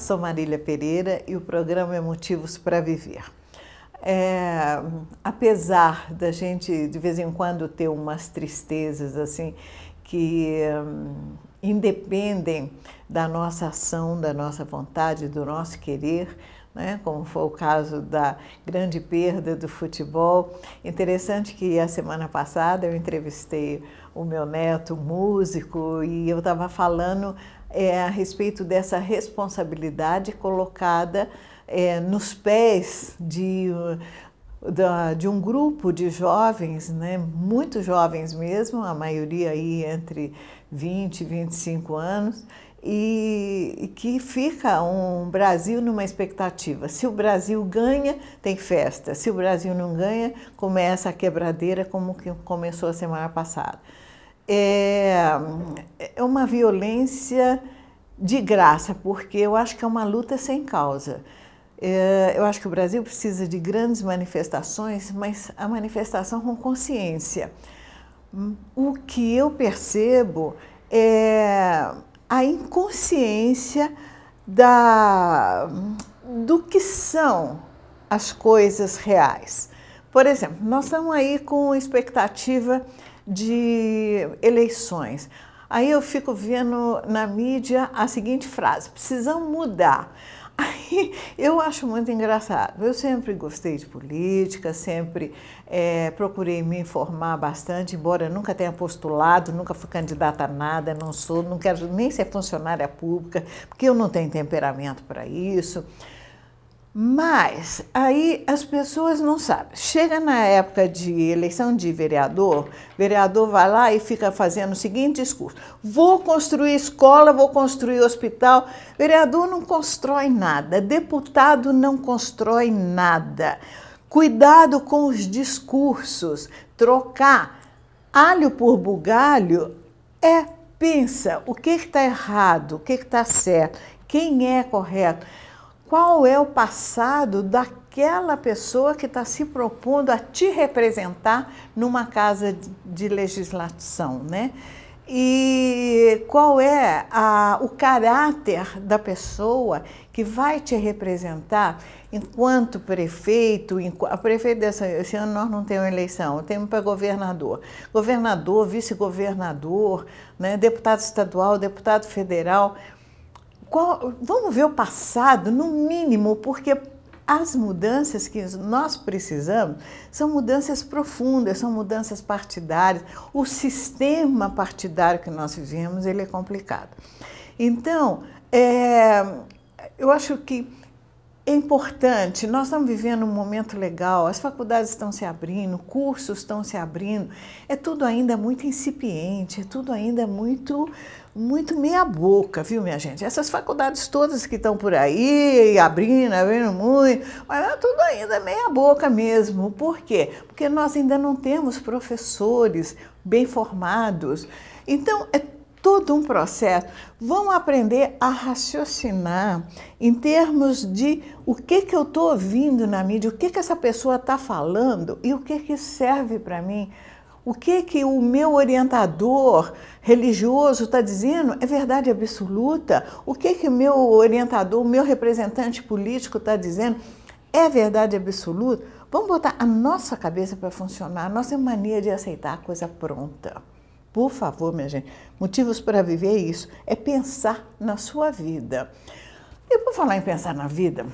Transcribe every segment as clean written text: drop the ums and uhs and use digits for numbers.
sou Marília Pereira e o programa é Motivos para Viver. Apesar da gente de vez em quando ter umas tristezas assim que independem da nossa ação, da nossa vontade, do nosso querer, né? Como foi o caso da grande perda do futebol. Interessante que a semana passada eu entrevistei o meu neto, músico, e eu estava falando a respeito dessa responsabilidade colocada nos pés de um grupo de jovens, né, muito jovens mesmo, a maioria aí entre 20 e 25 anos, e que fica um Brasil numa expectativa. Se o Brasil ganha, tem festa. Se o Brasil não ganha, começa a quebradeira como que começou a semana passada. É uma violência de graça, porque eu acho que é uma luta sem causa. Eu acho que o Brasil precisa de grandes manifestações, mas a manifestação com consciência. O que eu percebo é a inconsciência do que são as coisas reais. Por exemplo, nós estamos aí com expectativa de eleições. Aí eu fico vendo na mídia a seguinte frase: precisamos mudar. Aí eu acho muito engraçado. Eu sempre gostei de política, sempre procurei me informar bastante, embora nunca tenha postulado, nunca fui candidata a nada, não quero nem ser funcionária pública, porque eu não tenho temperamento para isso. Mas aí as pessoas não sabem. Chega na época de eleição de vereador, o vereador vai lá e fica fazendo o seguinte discurso: vou construir escola, vou construir hospital. Vereador não constrói nada, deputado não constrói nada. Cuidado com os discursos. Trocar alho por bugalho pensa o que está errado, o que está certo, quem é correto. Qual é o passado daquela pessoa que está se propondo a te representar numa casa de legislação, né? E qual é o caráter da pessoa que vai te representar enquanto prefeito? A prefeito esse ano nós não temos eleição, temos para governador, vice-governador, né? Deputado estadual, deputado federal. Vamos ver o passado, no mínimo, porque as mudanças que nós precisamos são mudanças profundas, são mudanças partidárias. O sistema partidário que nós vivemos, ele é complicado. Então, eu acho que é importante, nós estamos vivendo um momento legal, as faculdades estão se abrindo, cursos estão se abrindo, é tudo ainda muito incipiente, é tudo ainda muito meia boca, viu, minha gente? Essas faculdades todas que estão por aí, abrindo muito, mas é tudo ainda meia boca mesmo. Por quê? Porque nós ainda não temos professores bem formados. Então, é todo um processo. Vamos aprender a raciocinar em termos de o que eu estou ouvindo na mídia, o que essa pessoa está falando e o que serve para mim. O que o meu orientador religioso está dizendo é verdade absoluta? O que o meu orientador, o meu representante político está dizendo é verdade absoluta? Vamos botar a nossa cabeça para funcionar, a nossa mania de aceitar a coisa pronta. Por favor, minha gente, motivos para viver é isso, é pensar na sua vida. E por falar em pensar na vida,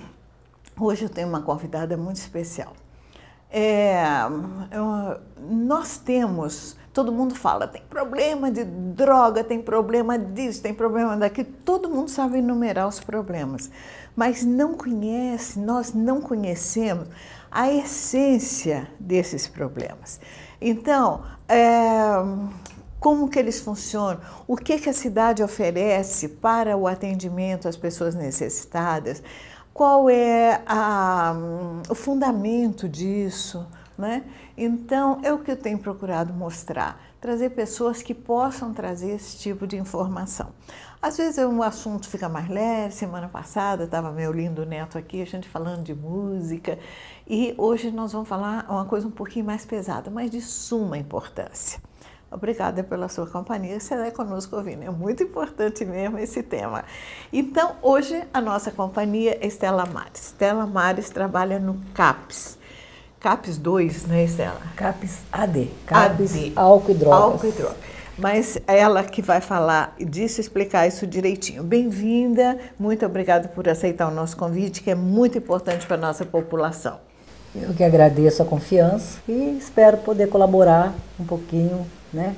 hoje eu tenho uma convidada muito especial. Nós temos, todo mundo fala, tem problema de droga, tem problema disso, tem problema daquilo, todo mundo sabe enumerar os problemas, mas nós não conhecemos a essência desses problemas. Então, como que eles funcionam, o que a cidade oferece para o atendimento às pessoas necessitadas, qual é o fundamento disso, né? Então, é o que eu tenho procurado mostrar, trazer pessoas que possam trazer esse tipo de informação. Às vezes o assunto fica mais leve. Semana passada estava meu lindo neto aqui, a gente falando de música, e hoje nós vamos falar uma coisa um pouquinho mais pesada, mas de suma importância. Obrigada pela sua companhia, você é conosco ouvindo. É muito importante mesmo esse tema. Então, hoje a nossa companhia é Estela Mares. Estela Mares trabalha no CAPS. CAPS 2, né, Estela? CAPS AD. CAPS AD. Álcool e Drogas. Álcool e drogas. Mas ela que vai falar disso, explicar isso direitinho. Bem-vinda, muito obrigada por aceitar o nosso convite, que é muito importante para a nossa população. Eu que agradeço a confiança e espero poder colaborar um pouquinho, né?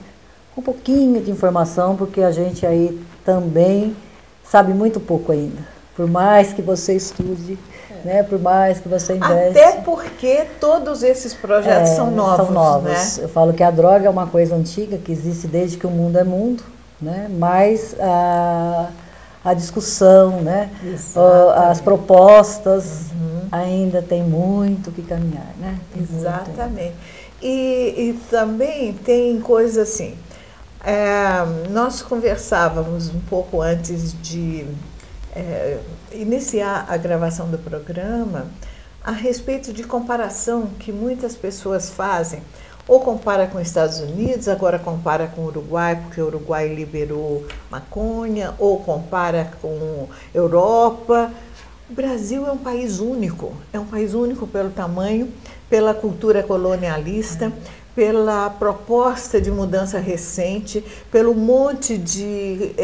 Um pouquinho de informação, porque a gente aí também sabe muito pouco ainda. Por mais que você estude, né? Por mais que você investe. Até porque todos esses projetos são novos. São novos. Né? Eu falo que a droga é uma coisa antiga, que existe desde que o mundo é mundo, né? Mas a discussão, né? As propostas ainda tem muito que caminhar, né? Exatamente. E também tem coisa assim, nós conversávamos um pouco antes de iniciar a gravação do programa a respeito de comparação que muitas pessoas fazem, ou compara com os Estados Unidos, agora compara com o Uruguai, porque o Uruguai liberou maconha, ou compara com Europa. O Brasil é um país único pelo tamanho, pela cultura colonialista, pela proposta de mudança recente, pelo monte de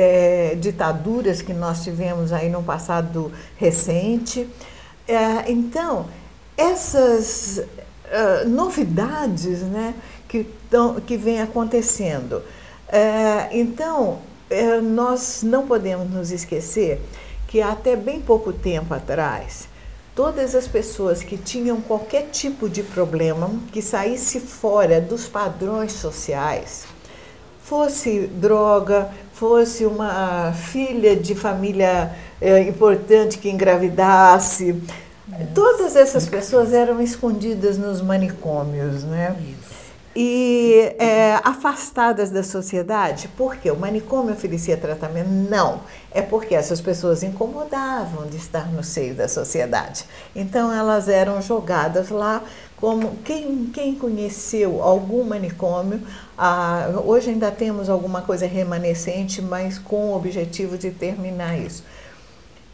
ditaduras que nós tivemos aí no passado recente. Então, essas novidades, né, que vêm acontecendo. Então, nós não podemos nos esquecer que até bem pouco tempo atrás, todas as pessoas que tinham qualquer tipo de problema que saísse fora dos padrões sociais, fosse droga, fosse uma filha de família importante que engravidasse, todas essas pessoas eram escondidas nos manicômios, né? E afastadas da sociedade. Por quê? O manicômio oferecia tratamento? Não. É porque essas pessoas incomodavam de estar no seio da sociedade. Então elas eram jogadas lá como quem conheceu algum manicômio. Hoje ainda temos alguma coisa remanescente, mas com o objetivo de terminar isso.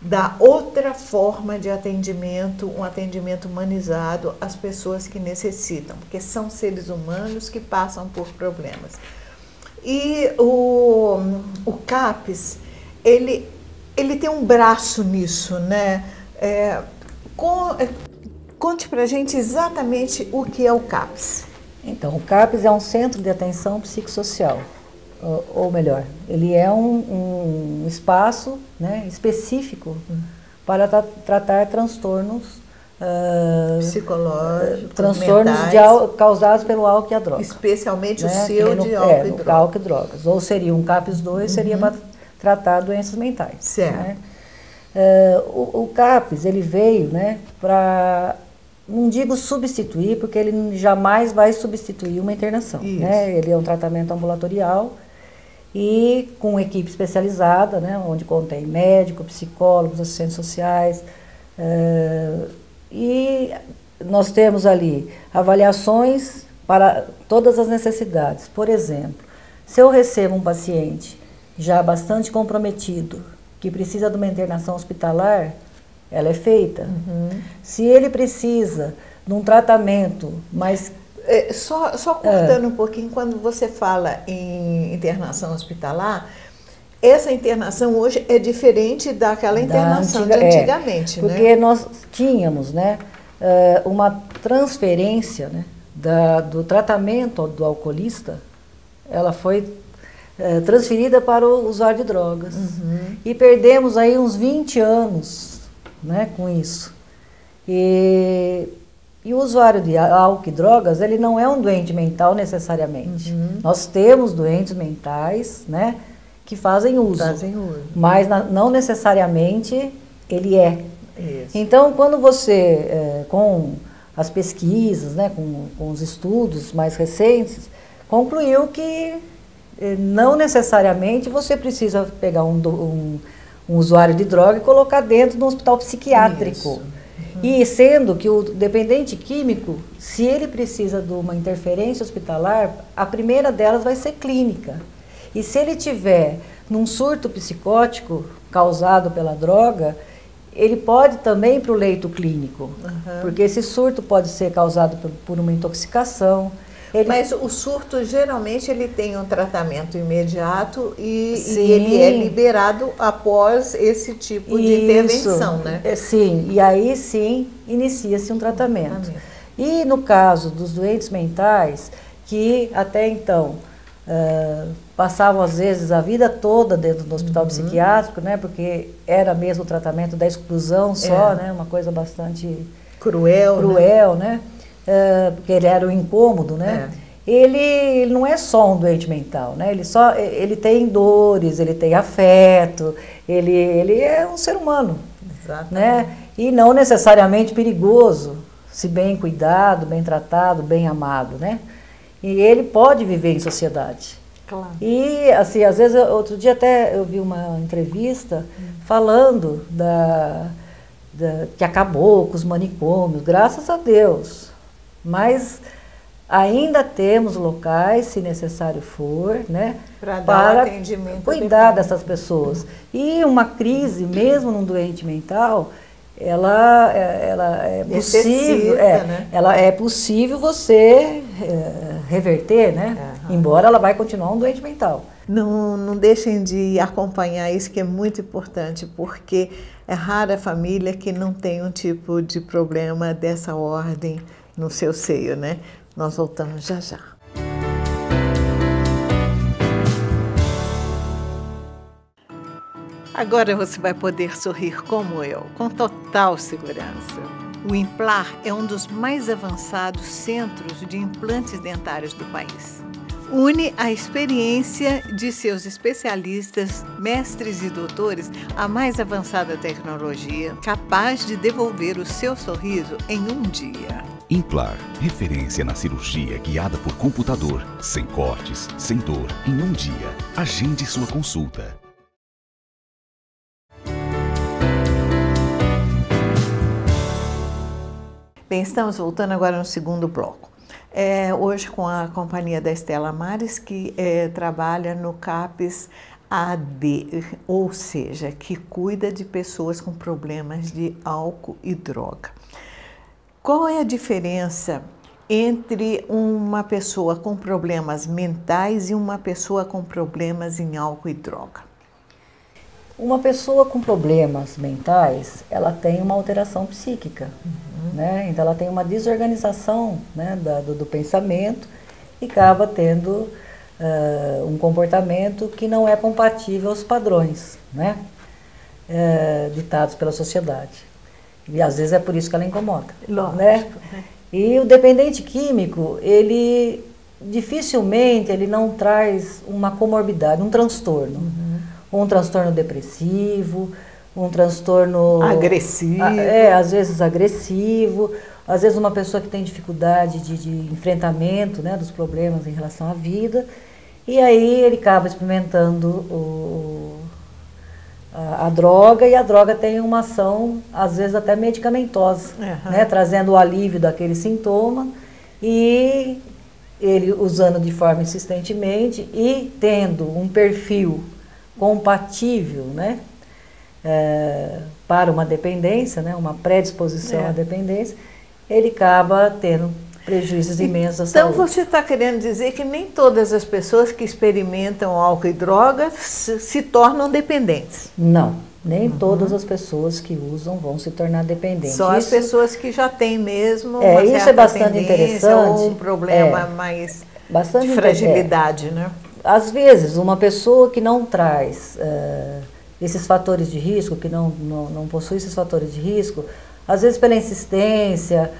Da outra forma de atendimento, um atendimento humanizado às pessoas que necessitam, porque são seres humanos que passam por problemas. E o CAPS, ele tem um braço nisso, né? Conte pra gente exatamente o que é o CAPS. Então, o CAPS é um centro de atenção psicossocial. Ou melhor, ele é um espaço, né, específico para tratar transtornos psicológicos, transtornos causados pelo álcool e a droga. Especialmente, né, o seu de álcool e droga. Álcool e drogas. Ou seria um CAPS 2, seria para tratar doenças mentais. Certo. Né? O CAPS, ele veio, né, para, não digo substituir, porque ele jamais vai substituir uma internação. Né? Ele é um tratamento ambulatorial, e com equipe especializada, né, onde contém médicos, psicólogos, assistentes sociais. E nós temos ali avaliações para todas as necessidades. Por exemplo, se eu recebo um paciente já bastante comprometido, que precisa de uma internação hospitalar, ela é feita. Se ele precisa de um tratamento mais... Só cortando um pouquinho, quando você fala em internação hospitalar, essa internação hoje é diferente daquela internação de antigamente, né? Porque nós tínhamos, né, uma transferência, né, do tratamento do alcoolista, ela foi transferida para o usuário de drogas. E perdemos aí uns 20 anos, né, com isso. E o usuário de álcool e drogas, ele não é um doente mental necessariamente. Nós temos doentes mentais, né, que fazem uso. Mas não necessariamente ele é. Isso. Então, quando você, com as pesquisas, né, com os estudos mais recentes, concluiu que não necessariamente você precisa pegar um usuário de droga e colocar dentro de um hospital psiquiátrico. E sendo que o dependente químico, se ele precisa de uma interferência hospitalar, a primeira delas vai ser clínica. E se ele tiver num surto psicótico causado pela droga, ele pode também ir para o leito clínico, porque esse surto pode ser causado por uma intoxicação. Mas o surto, geralmente, ele tem um tratamento imediato e ele é liberado após esse tipo de intervenção, né? Sim, e aí sim inicia-se um tratamento. E no caso dos doentes mentais, que até então passavam às vezes a vida toda dentro do hospital psiquiátrico, né? Porque era mesmo o tratamento da exclusão só, né? Uma coisa bastante cruel, né? Porque ele era um incômodo, né? Ele não é só um doente mental, né? Ele tem dores, ele tem afeto, ele é um ser humano, né? E não necessariamente perigoso, se bem cuidado, bem tratado, bem amado, né? E ele pode viver em sociedade. Claro. E assim, às vezes, outro dia até eu vi uma entrevista falando que acabou com os manicômios, graças a Deus. Mas ainda temos locais, se necessário for, né, para atendimento cuidar dessas pessoas. E uma crise, mesmo num doente mental, ela é possível, né? Ela é possível você reverter, né? Embora ela vai continuar um doente mental. Não deixem de acompanhar isso, que é muito importante, porque é rara a família que não tem um tipo de problema dessa ordem no seu seio, né? Nós voltamos já já. Agora você vai poder sorrir como eu, com total segurança. O Implar é um dos mais avançados centros de implantes dentários do país. Une a experiência de seus especialistas, mestres e doutores, à mais avançada tecnologia, capaz de devolver o seu sorriso em um dia. Implar, referência na cirurgia guiada por computador, sem cortes, sem dor, em um dia. Agende sua consulta. Bem, estamos voltando agora no segundo bloco. Hoje com a companhia da Estela Mares, que trabalha no CAPES AD, ou seja, que cuida de pessoas com problemas de álcool e droga. Qual é a diferença entre uma pessoa com problemas mentais e uma pessoa com problemas em álcool e droga? Uma pessoa com problemas mentais, ela tem uma alteração psíquica, né? Então ela tem uma desorganização, né, do pensamento e acaba tendo um comportamento que não é compatível aos padrões, né, ditados pela sociedade. E às vezes é por isso que ela incomoda. Lógico, né? E o dependente químico, ele dificilmente ele não traz uma comorbidade, um transtorno. Um transtorno depressivo, um transtorno agressivo. Às vezes agressivo, às vezes uma pessoa que tem dificuldade de enfrentamento, né, dos problemas em relação à vida, e aí ele acaba experimentando a droga, e a droga tem uma ação, às vezes até medicamentosa, né, trazendo o alívio daquele sintoma, e ele usando de forma insistentemente e tendo um perfil compatível, né, para uma dependência, né, uma predisposição à dependência, ele acaba tendo prejuízos imensos à saúde. Então você está querendo dizer que nem todas as pessoas que experimentam álcool e drogas se tornam dependentes? Não, nem todas as pessoas que usam vão se tornar dependentes. Só as pessoas que já têm mesmo uma isso certa é bastante tendência interessante, ou um problema mais bastante de fragilidade, né? Às vezes, uma pessoa que não traz esses fatores de risco, que não possui esses fatores de risco, às vezes pela insistência,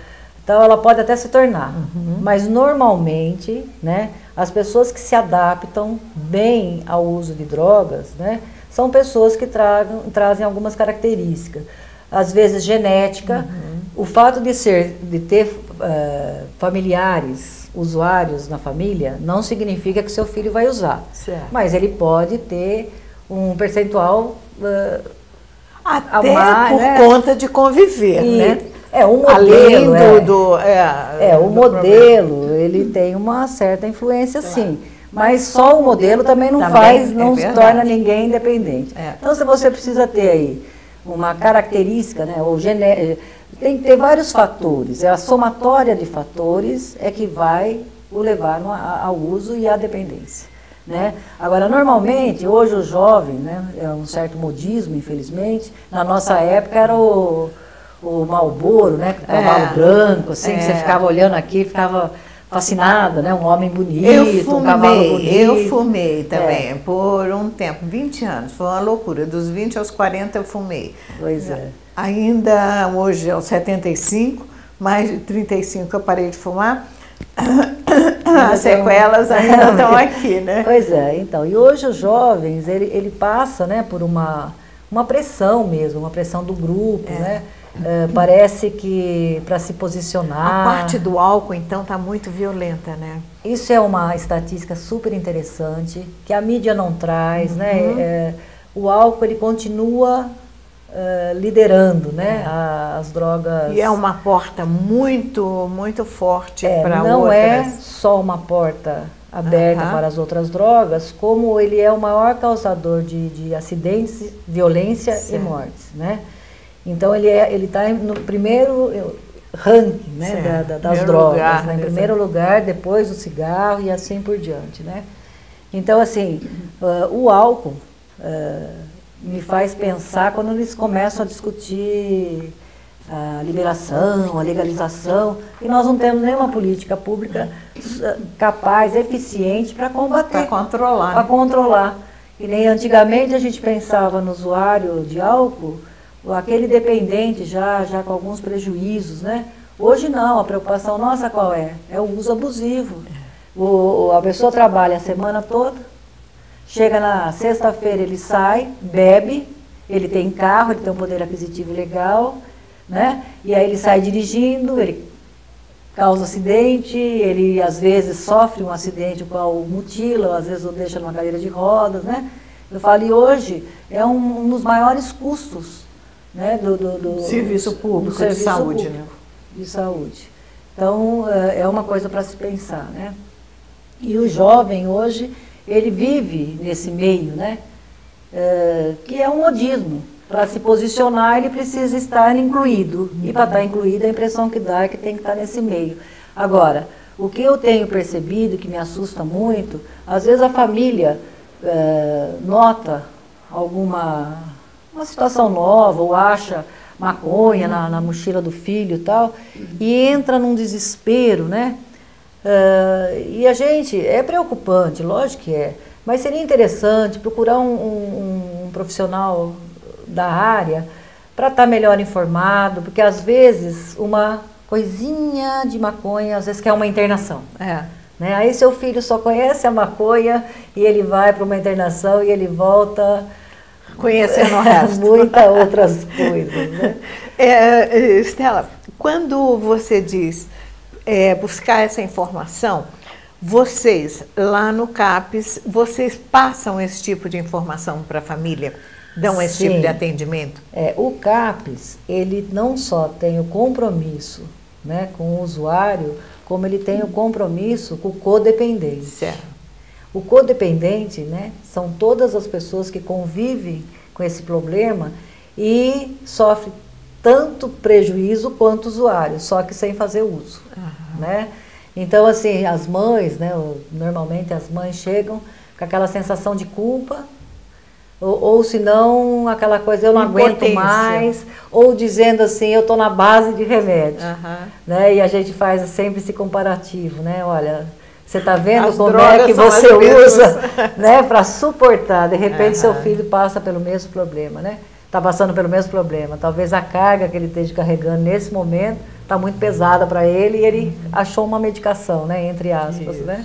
então ela pode até se tornar. Mas normalmente, né, as pessoas que se adaptam bem ao uso de drogas, né, são pessoas que trazem algumas características. Às vezes genética, o fato de ter familiares usuários na família, não significa que seu filho vai usar. Certo. Mas ele pode ter um percentual até por conta de conviver, né? O modelo, além o modelo, ele tem uma certa influência, sim. Mas só o modelo também não não se torna ninguém independente. Então, se você precisa ter aí uma característica, né, ou tem que ter vários fatores. A somatória de fatores é que vai o levar ao uso e à dependência. Né? Agora, normalmente, hoje o jovem, né, é um certo modismo, infelizmente. Na nossa época era o Marlboro, né, com o cavalo branco, assim, que você ficava olhando aqui, ficava fascinada, né, um homem bonito, um cavalo bonito. Eu fumei também, por um tempo, 20 anos, foi uma loucura, dos 20 aos 40 eu fumei. Pois é. Ainda hoje, aos 75, mais de 35 eu parei de fumar, as sequelas ainda estão aqui, né? Pois é, então, e hoje os jovens, ele passa, né, por uma pressão mesmo, uma pressão do grupo, né? Parece que para se posicionar... A parte do álcool, então, está muito violenta, né? Isso é uma estatística super interessante, que a mídia não traz, né? O álcool, ele continua liderando, né, as drogas... E é uma porta muito, muito forte para outras. Não é só uma porta aberta para as outras drogas, como ele é o maior causador de acidentes, violência e mortes, né? Então, ele está no primeiro ranking, né, das drogas, né? Em primeiro lugar, depois o cigarro e assim por diante, né? Então, assim, o álcool me faz pensar quando eles começam a discutir a liberação, a legalização, e nós não temos nenhuma política pública capaz, eficiente para combater. Para controlar. E nem antigamente a gente pensava no usuário de álcool, aquele dependente já com alguns prejuízos, né? Hoje não, a preocupação nossa qual é? É o uso abusivo. A pessoa trabalha a semana toda, chega na sexta-feira, ele sai, bebe, ele tem carro, ele tem um poder aquisitivo legal, né? E aí ele sai dirigindo, ele causa acidente, ele às vezes sofre um acidente o qual o mutila, ou às vezes o deixa numa cadeira de rodas, né? Eu falo, e hoje é um dos maiores custos, né, do serviço público de saúde, né? De saúde. Então, é uma coisa para se pensar, né? E o jovem hoje, ele vive nesse meio, né? Que é um modismo. Para se posicionar, ele precisa estar incluído. E para estar incluído, a impressão que dá é que tem que estar nesse meio. Agora, o que eu tenho percebido, que me assusta muito, às vezes a família nota uma situação nova, ou acha maconha na mochila do filho e tal, e entra num desespero, né? E a gente, é preocupante, lógico que é, mas seria interessante procurar um profissional da área para estar melhor informado, porque às vezes uma coisinha de maconha, às vezes quer uma internação. Né? Aí seu filho só conhece a maconha e ele vai para uma internação e ele volta... conhecendo o resto. Muitas outras coisas, né? Estela, quando você diz buscar essa informação, vocês lá no CAPES, vocês passam esse tipo de informação para a família? Dão esse tipo de atendimento? O CAPES, ele não só tem o compromisso, né, com o usuário, como ele tem o compromisso com o codependente. Certo. O codependente, né, são todas as pessoas que convivem com esse problema e sofrem tanto prejuízo quanto o usuário, só que sem fazer uso. Né? Então, assim, as mães, né, normalmente as mães chegam com aquela sensação de culpa, ou se não, aquela coisa, eu não aguento mais, ou dizendo assim, eu estou na base de remédio. Né? E a gente faz sempre esse comparativo, né? Olha... Você está vendo como é que você usa, né, para suportar. De repente, seu filho passa pelo mesmo problema, né? Está passando pelo mesmo problema. Talvez a carga que ele esteja carregando nesse momento está muito pesada para ele e ele achou uma medicação, né, entre aspas, né?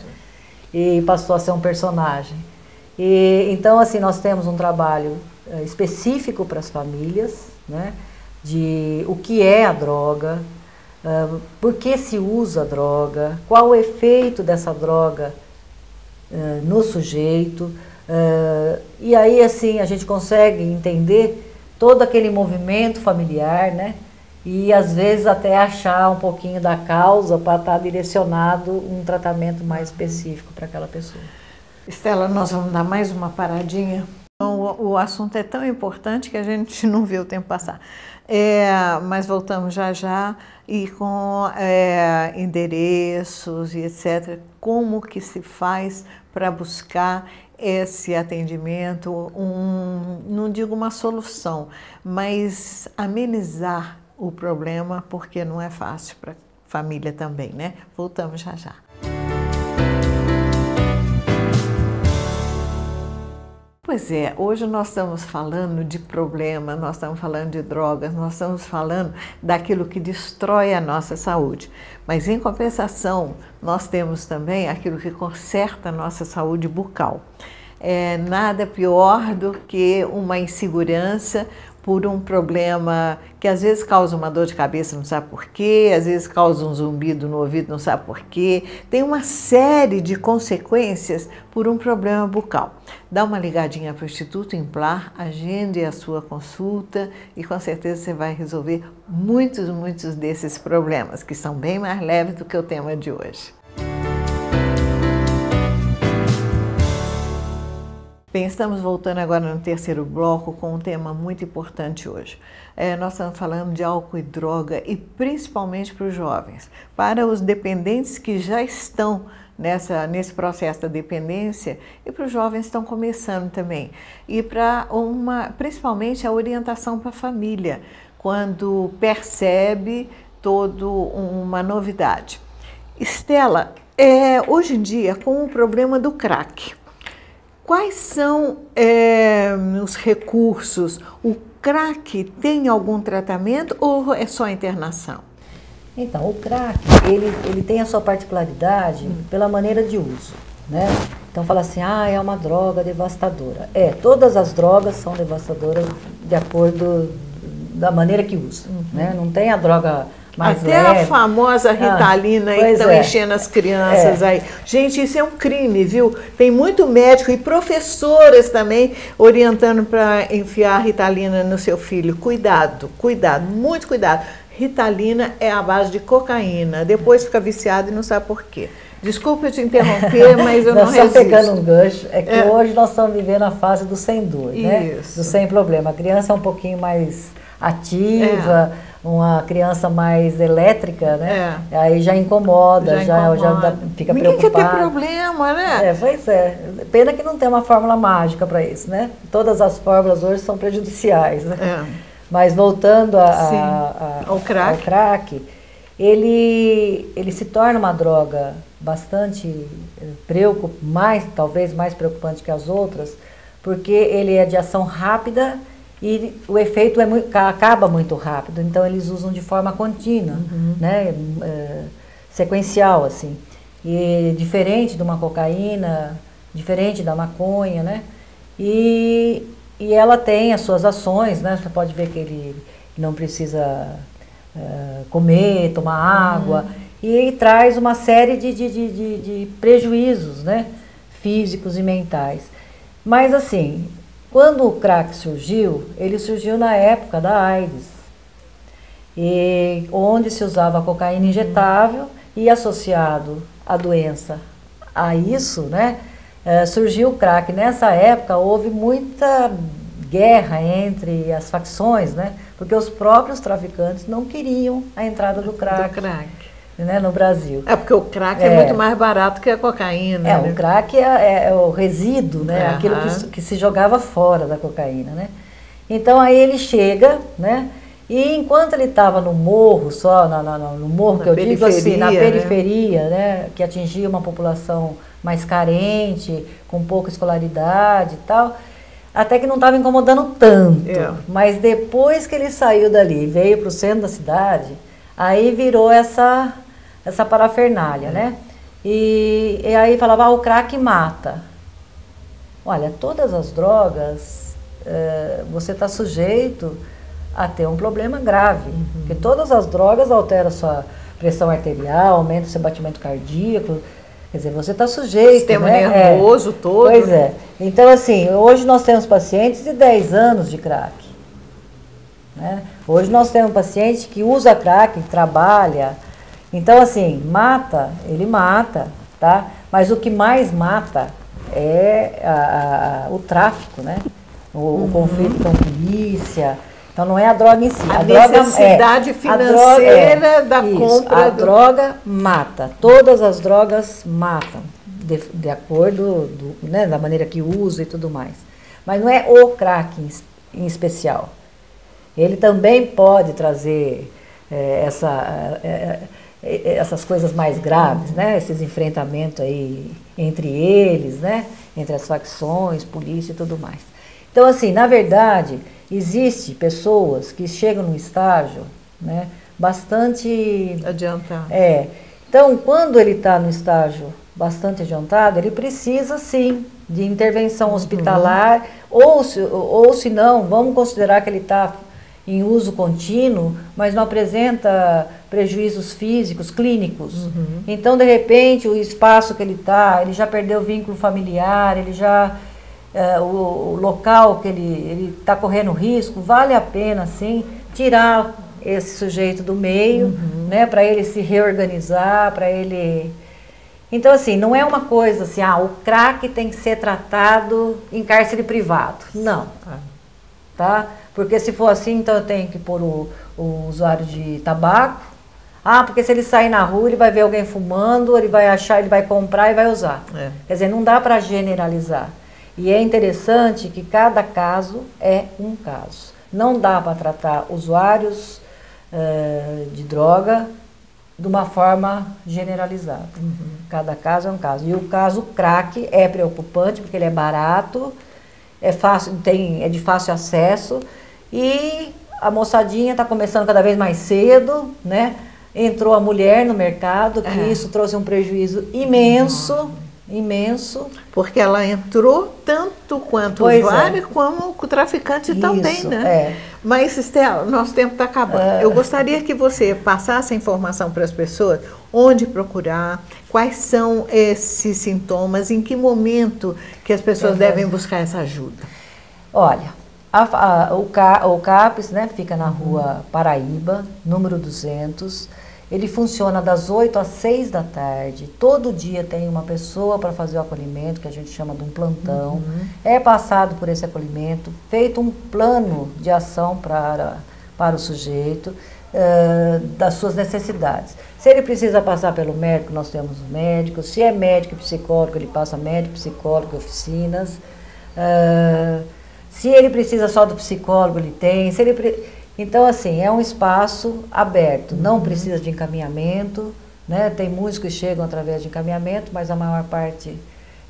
E passou a ser um personagem. Então, assim, nós temos um trabalho específico para as famílias, né, de o que é a droga, por que se usa a droga, qual o efeito dessa droga no sujeito, e aí assim a gente consegue entender todo aquele movimento familiar, né, e às vezes até achar um pouquinho da causa para estar direcionado um tratamento mais específico para aquela pessoa. Estela, nós vamos dar mais uma paradinha. O assunto é tão importante que a gente não vê o tempo passar. Mas voltamos já já e com endereços e etc. Como que se faz para buscar esse atendimento, não digo uma solução, mas amenizar o problema, porque não é fácil para a família também, né? Voltamos já já. Pois é, hoje nós estamos falando de problema, nós estamos falando de drogas, nós estamos falando daquilo que destrói a nossa saúde. Mas, em compensação, nós temos também aquilo que conserta a nossa saúde bucal. Nada pior do que uma insegurança por um problema que às vezes causa uma dor de cabeça, não sabe por quê, às vezes causa um zumbido no ouvido, não sabe por quê. Tem uma série de consequências por um problema bucal. Dá uma ligadinha para o Instituto Implar, agende a sua consulta e com certeza você vai resolver muitos desses problemas, que são bem mais leves do que o tema de hoje. Bem, estamos voltando agora no terceiro bloco com um tema muito importante hoje. Nós estamos falando de álcool e droga e principalmente para os jovens. Para os dependentes que já estão nesse processo da dependência e para os jovens que estão começando também. E para principalmente a orientação para a família, quando percebe toda uma novidade. Estela, hoje em dia com o problema do crack, quais são os recursos? O crack tem algum tratamento ou é só internação? Então, o crack, ele tem a sua particularidade pela maneira de uso, né? Então fala assim, é uma droga devastadora. Todas as drogas são devastadoras de acordo da maneira que usa, né? Não tem a droga mais até leve. A famosa Ritalina aí que estão enchendo as crianças aí. Gente, isso é um crime, viu? Tem muito médico e professoras também orientando para enfiar a Ritalina no seu filho. Cuidado, muito cuidado. Ritalina é a base de cocaína, depois fica viciado e não sabe por quê. Desculpa eu te interromper, mas eu não resisto. Só pegando um gancho, que hoje nós estamos vivendo a fase do sem dor, né? Do sem problema. A criança é um pouquinho mais ativa, uma criança mais elétrica, né? Aí já incomoda, já fica preocupada. Ninguém quer ter problema, né? Pois é. Pena que não tem uma fórmula mágica para isso, né? Todas as fórmulas hoje são prejudiciais, né? Mas voltando ao crack, ele se torna uma droga bastante talvez mais preocupante que as outras, porque ele é de ação rápida e o efeito acaba muito rápido, então eles usam de forma contínua, né? Sequencial, assim. E diferente de uma cocaína, diferente da maconha, né? E ela tem as suas ações, né? Você pode ver que ele não precisa comer, tomar água, e traz uma série de prejuízos, né? Físicos e mentais. Mas assim, quando o crack surgiu, ele surgiu na época da AIDS, onde se usava a cocaína injetável e associado à doença a isso, né? Surgiu o crack. Nessa época houve muita guerra entre as facções, né? Porque os próprios traficantes não queriam a entrada do crack. Né, no Brasil. Porque o crack é muito mais barato que a cocaína. Né? O crack é o resíduo, né? Aquilo que se jogava fora da cocaína, né? Então aí ele chega, né? E enquanto ele estava no morro, no morro que eu digo assim, na periferia, né? Que atingia uma população mais carente, com pouca escolaridade e tal, até que não estava incomodando tanto. Mas depois que ele saiu dali e veio para o centro da cidade, aí virou essa parafernália, né? E aí falava, o crack mata. Olha, todas as drogas, você está sujeito a ter um problema grave. Porque todas as drogas alteram sua pressão arterial, aumenta o seu batimento cardíaco. Quer dizer, você está sujeito, sistema nervoso todo. Pois é. Então, assim, hoje nós temos pacientes de 10 anos de crack. né? Hoje nós temos paciente que usa crack, trabalha. Então, assim, mata, ele mata, tá? Mas o que mais mata é o tráfico, né? O conflito com a polícia. Então, não é a droga em si. A necessidade financeira da compra. A droga mata. Todas as drogas matam, de acordo né, da maneira que usa e tudo mais. Mas não é o crack em especial. Ele também pode trazer essas coisas mais graves, né? Esses enfrentamentos aí entre eles, né? Entre as facções, polícia e tudo mais. Então, assim, na verdade, existe pessoas que chegam num estágio, né, bastante adiantado. Então, quando ele está no estágio bastante adiantado, ele precisa, sim, de intervenção hospitalar, ou se não, vamos considerar que ele está em uso contínuo, mas não apresenta prejuízos físicos, clínicos. Então, de repente, o espaço que ele está, ele já perdeu o vínculo familiar, ele já... o local que ele está correndo risco, vale a pena, sim, tirar esse sujeito do meio, né, para ele se reorganizar, para ele... Então, assim, não é uma coisa assim, o crack tem que ser tratado em cárcere privado. Não. Tá? Porque se for assim, então eu tenho que pôr o usuário de tabaco. Porque se ele sair na rua, ele vai ver alguém fumando, ele vai achar, ele vai comprar e vai usar. Quer dizer, não dá para generalizar. E é interessante que cada caso é um caso. Não dá para tratar usuários de droga de uma forma generalizada. Cada caso é um caso. E o caso crack é preocupante porque ele é barato, é fácil, é de fácil acesso e a moçadinha está começando cada vez mais cedo, né? Entrou a mulher no mercado, que isso trouxe um prejuízo imenso. Imenso. Porque ela entrou tanto quanto o usuário, como o traficante também, né? Mas, Estela, nosso tempo está acabando. Eu gostaria que você passasse a informação para as pessoas, onde procurar, quais são esses sintomas, em que momento que as pessoas devem buscar essa ajuda. Olha, o CAPS, né, fica na rua Paraíba, número 200. Ele funciona das 8 às 6 da tarde. Todo dia tem uma pessoa para fazer o acolhimento, que a gente chama de um plantão. É passado por esse acolhimento, feito um plano de ação para o sujeito, das suas necessidades. Se ele precisa passar pelo médico, nós temos médicos. Se é médico e psicólogo, ele passa médico, psicólogo, oficinas. Se ele precisa só do psicólogo, ele tem. Então, assim, é um espaço aberto, não precisa de encaminhamento, né? Tem muitos que chegam através de encaminhamento, mas a maior parte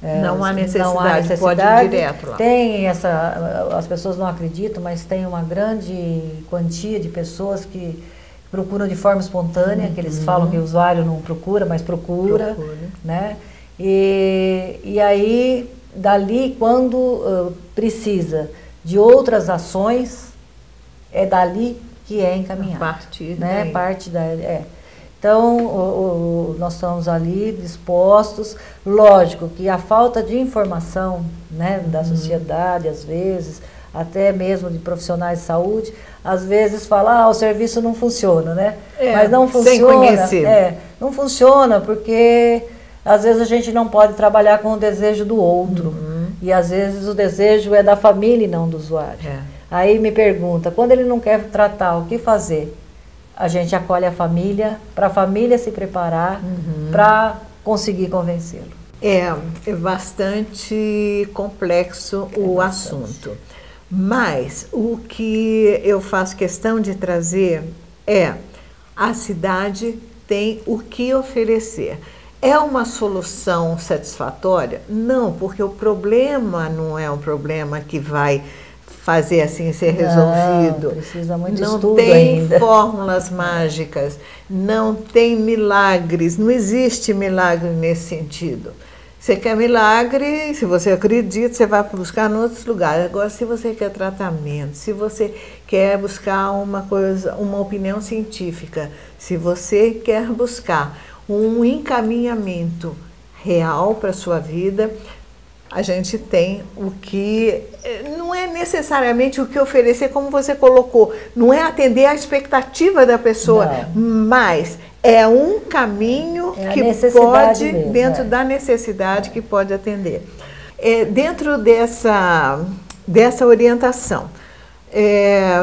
não há necessidade, pode ir direto lá. As pessoas não acreditam, mas tem uma grande quantia de pessoas que procuram de forma espontânea, que eles falam que o usuário não procura, mas procura. Né? E aí, dali, quando precisa de outras ações, é dali que é encaminhado. Parte daí. Então, nós estamos ali dispostos. Lógico que a falta de informação, né, da sociedade, às vezes, até mesmo de profissionais de saúde, às vezes fala, o serviço não funciona, né? Mas não funciona. Sem conhecer. Não funciona porque às vezes a gente não pode trabalhar com o desejo do outro. E às vezes o desejo é da família e não do usuário. Aí me pergunta, quando ele não quer tratar, o que fazer? A gente acolhe a família, para a família se preparar para conseguir convencê-lo. É bastante complexo o assunto. Mas o que eu faço questão de trazer é: a cidade tem o que oferecer. É uma solução satisfatória? Não, porque o problema não é um problema que vai fazer assim ser resolvido. Precisa muito não estudo tem ainda. Fórmulas mágicas, não tem milagres, não existe milagre nesse sentido. Você quer milagre, se você acredita, você vai buscar em outros lugares. Agora, se você quer tratamento, se você quer buscar uma coisa, uma opinião científica, se você quer buscar um encaminhamento real para a sua vida, a gente tem o que não é necessariamente o que oferecer, como você colocou, não é atender à expectativa da pessoa, mas é um caminho que pode, mesmo, dentro da necessidade que pode atender. Dentro dessa orientação,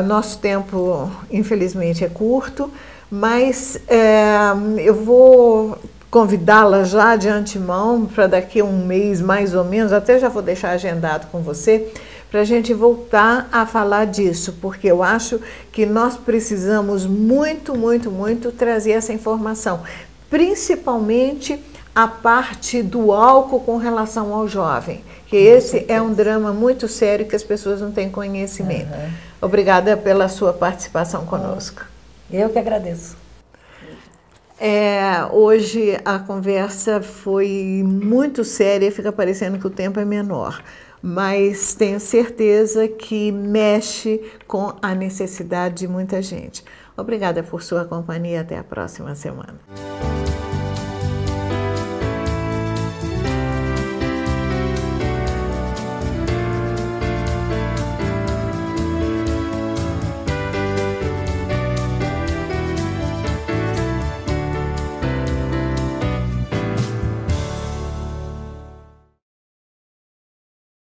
nosso tempo, infelizmente, é curto, mas eu vou convidá-la já de antemão para daqui a um mês, mais ou menos, até já vou deixar agendado com você, para a gente voltar a falar disso, porque eu acho que nós precisamos muito, muito, muito trazer essa informação, principalmente a parte do álcool com relação ao jovem, que esse é um drama muito sério que as pessoas não têm conhecimento. Obrigada pela sua participação conosco. Eu que agradeço. Hoje a conversa foi muito séria, fica parecendo que o tempo é menor, mas tenho certeza que mexe com a necessidade de muita gente. Obrigada por sua companhia, até a próxima semana.